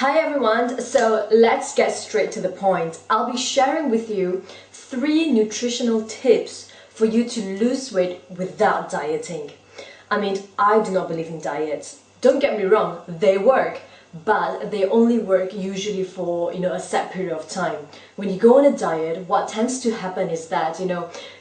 Hi everyone, so let's get straight to the point. I'll be sharing with you 3 nutritional tips for you to lose weight without dieting. I do not believe in diets. Don't get me wrong, they work, but they only work usually for a set period of time. When you go on a diet, what tends to happen is that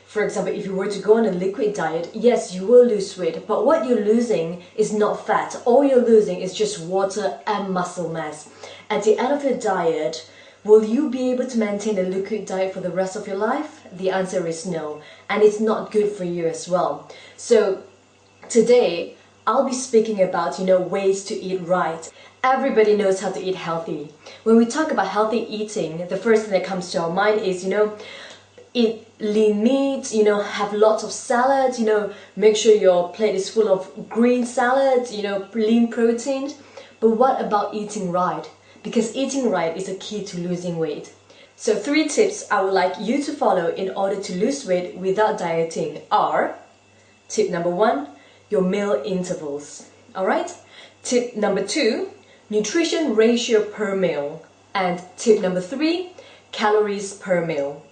for example, if you were to go on a liquid diet, yes, you will lose weight, but what you're losing is not fat. All you're losing is just water and muscle mass. At the end of your diet, will you be able to maintain a liquid diet for the rest of your life? The answer is no, and it's not good for you as well. So today, I'll be speaking about ways to eat right. Everybody knows how to eat healthy. When we talk about healthy eating, the first thing that comes to our mind is eat lean meat, have lots of salad, make sure your plate is full of green salad, lean protein. But what about eating right? Because eating right is a key to losing weight. So 3 tips I would like you to follow in order to lose weight without dieting are: tip number 1, your meal intervals. Alright? Tip number 2, nutrition ratio per meal. And tip number 3, calories per meal.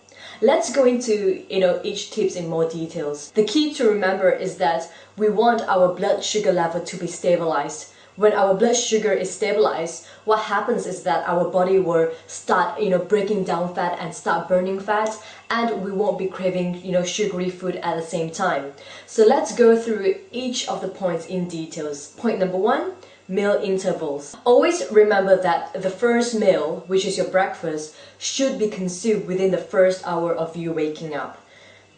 Let's go into each tips in more details. The key to remember is that we want our blood sugar level to be stabilized. When our blood sugar is stabilized, what happens is that our body will start breaking down fat and start burning fat, and we won't be craving sugary food at the same time. So let's go through each of the points in details. Point number 1, meal intervals. Always remember that the first meal, which is your breakfast, should be consumed within the first hour of you waking up.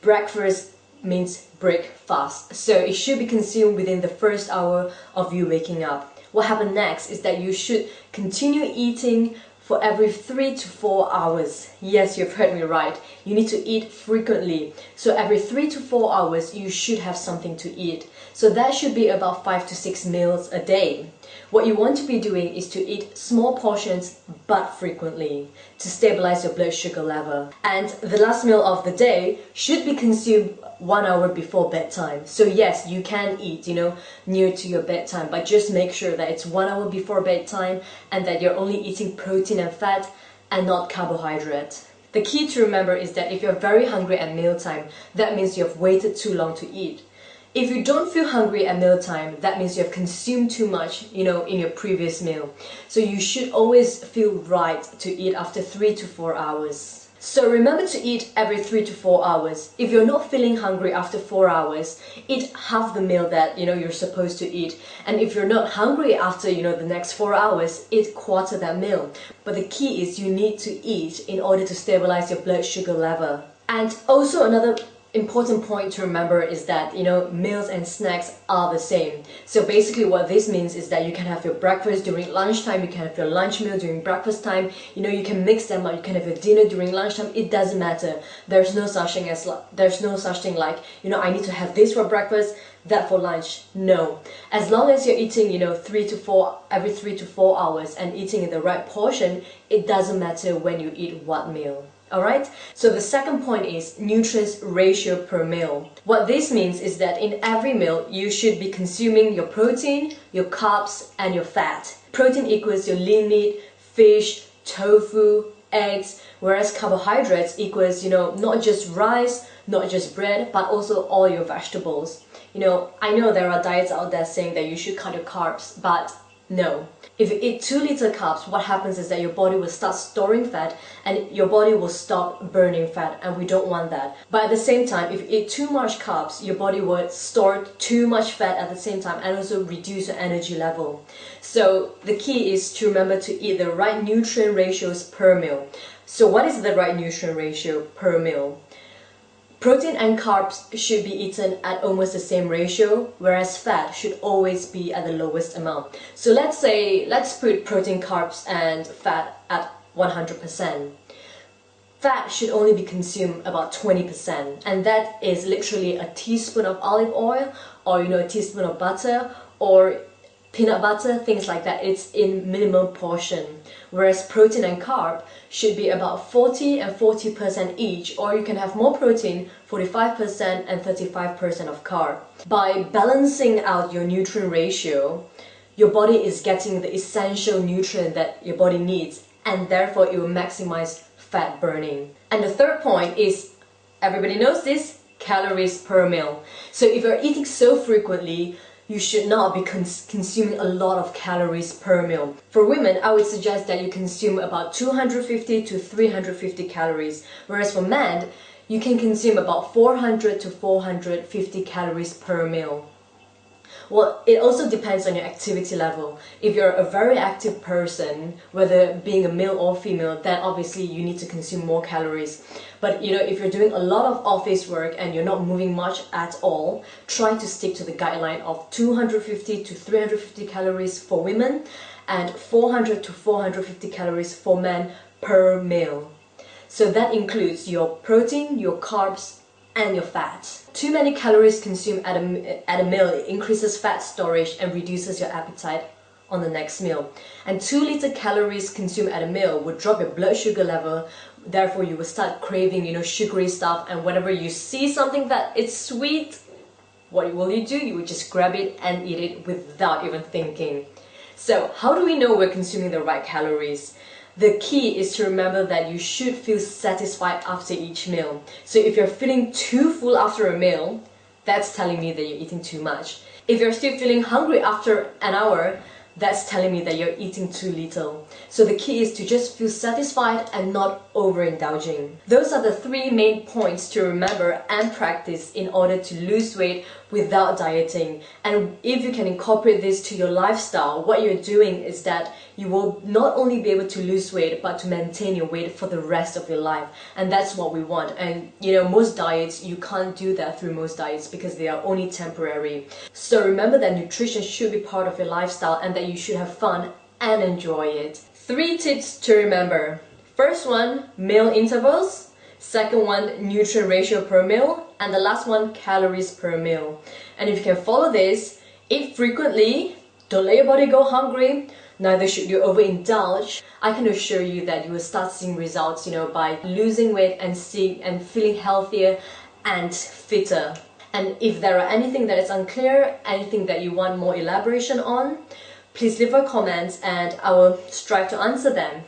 Breakfast means break fast, so it should be consumed within the first hour of you waking up. What happens next is that you should continue eating for every 3 to 4 hours. Yes, you've heard me right. You need to eat frequently. So every 3 to 4 hours, you should have something to eat. So that should be about 5 to 6 meals a day. What you want to be doing is to eat small portions but frequently to stabilize your blood sugar level. And the last meal of the day should be consumed 1 hour before bedtime. So yes, you can eat, near to your bedtime, but just make sure that it's 1 hour before bedtime and that you're only eating protein and fat and not carbohydrate. The key to remember is that if you're very hungry at mealtime, that means you've waited too long to eat. If you don't feel hungry at mealtime, that means you have consumed too much, in your previous meal. So you should always feel right to eat after 3 to 4 hours. So remember to eat every 3 to 4 hours. If you're not feeling hungry after 4 hours, eat half the meal that you're supposed to eat. And if you're not hungry after the next 4 hours, eat quarter that meal. But the key is you need to eat in order to stabilize your blood sugar level. And also another important point to remember is that meals and snacks are the same. So basically what this means is that you can have your breakfast during lunchtime, you can have your lunch meal during breakfast time, you can mix them up, you can have your dinner during lunchtime. It doesn't matter. There's no such thing like I need to have this for breakfast, that for lunch. No. As long as you're eating every 3 to 4 hours and eating in the right portion, it doesn't matter when you eat what meal. Alright, so the second point is nutrients ratio per meal. What this means is that in every meal, you should be consuming your protein, your carbs, and your fat. Protein equals your lean meat, fish, tofu, eggs, whereas carbohydrates equals, not just rice, not just bread, but also all your vegetables. I know there are diets out there saying that you should cut your carbs, but no. If you eat 2 liters carbs, what happens is that your body will start storing fat and your body will stop burning fat, and we don't want that. But at the same time, if you eat too much carbs, your body will store too much fat at the same time and also reduce your energy level. So the key is to remember to eat the right nutrient ratios per meal. So what is the right nutrient ratio per meal? Protein and carbs should be eaten at almost the same ratio, whereas fat should always be at the lowest amount. So let's put protein, carbs, and fat at 100%. Fat should only be consumed about 20%, and that is literally a teaspoon of olive oil, or a teaspoon of butter, or peanut butter, things like that. It's in minimum portion. Whereas protein and carb should be about 40 and 40% each, or you can have more protein, 45% and 35% of carb. By balancing out your nutrient ratio, your body is getting the essential nutrient that your body needs, and therefore it will maximize fat burning. And the third point is, everybody knows this, calories per meal. So if you're eating so frequently, you should not be consuming a lot of calories per meal. For women, I would suggest that you consume about 250 to 350 calories, whereas for men, you can consume about 400 to 450 calories per meal. Well, it also depends on your activity level. If you're a very active person, whether being a male or female, then obviously you need to consume more calories. But if you're doing a lot of office work and you're not moving much at all, try to stick to the guideline of 250 to 350 calories for women and 400 to 450 calories for men per meal. So that includes your protein, your carbs, and your fat. Too many calories consumed at a meal increases fat storage and reduces your appetite on the next meal. And 2 little calories consumed at a meal would drop your blood sugar level. Therefore, you will start craving, sugary stuff. And whenever you see something that it's sweet, what will you do? You would just grab it and eat it without even thinking. So, how do we know we're consuming the right calories? The key is to remember that you should feel satisfied after each meal. So if you're feeling too full after a meal, that's telling me that you're eating too much. If you're still feeling hungry after an hour, that's telling me that you're eating too little. So the key is to just feel satisfied and not overindulging. Those are the 3 main points to remember and practice in order to lose weight without dieting. And if you can incorporate this to your lifestyle, what you're doing is that you will not only be able to lose weight, but to maintain your weight for the rest of your life. And that's what we want. And most diets, you can't do that through most diets because they are only temporary. So remember that nutrition should be part of your lifestyle and that you should have fun and enjoy it. 3 tips to remember. First one, meal intervals. Second one, nutrient ratio per meal. And the last one, calories per meal. And if you can follow this, eat frequently, don't let your body go hungry, neither should you overindulge. I can assure you that you will start seeing results, by losing weight and feeling healthier and fitter. And if there are anything that is unclear, anything that you want more elaboration on, please leave a comment and I will strive to answer them.